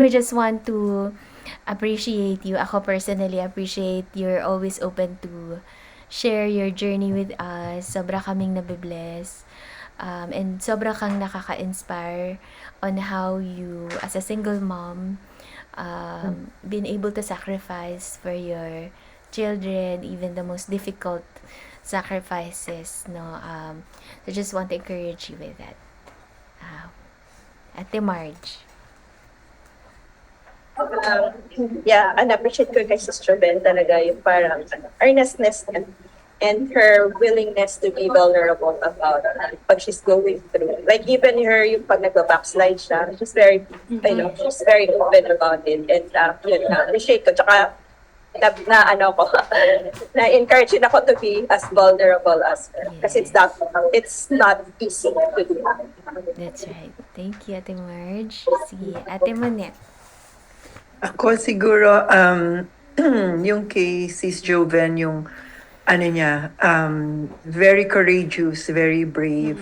We just want to appreciate you. Ako personally appreciate you're always open to share your journey with us. Sobra kaming nabibless. And sobra kang nakaka-inspire on how you, as a single mom, been able to sacrifice for your children, even the most difficult sacrifices, no? I just want to encourage you with that. Ate Marge. Yeah, and appreciate ko kay Sister Ben talaga yung parang earnestness niya and her willingness to be vulnerable about pag she's going through. Like even her, yung pag nagpa-backslide siya, she's very, she's very open about it. And yun, appreciate ko. Tsaka ano ko, na-encourage din ako to be as vulnerable as her. Kasi it's not easy to do. That's right. Thank you, Ate Marge. Si Ate Monette. Ako siguro, yung kay Sis Joven, yung ano niya, very courageous, very brave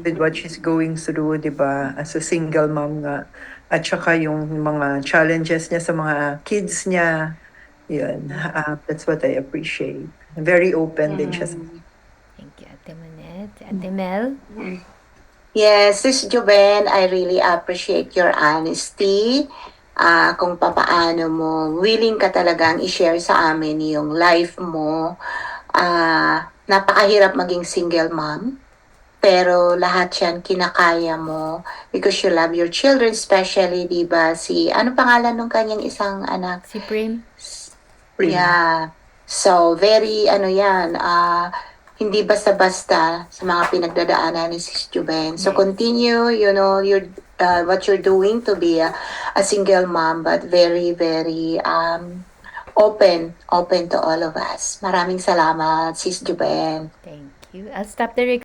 with what she's going through, di ba? As a single mom nga. At saka yung mga challenges niya sa mga kids niya. Yun, that's what I appreciate. Very open din siya. Thank you, Ate Monette. Ate Mel. Yes, Sis Joven, I really appreciate your honesty. Kung papaano mo, willing ka talagang i-share sa amin yung life mo. Napakahirap maging single mom, pero lahat yan kinakaya mo because you love your children, especially, di ba, ano pangalan nung kanyang isang anak? Si Prim. Yeah. So, very, hindi basta-basta sa mga pinagdadaanan ni Sis Juben. So, continue, what you're doing to be a single mom, but very, very open to all of us. Maraming salamat, Sis Juben. Thank you. I'll stop the recording.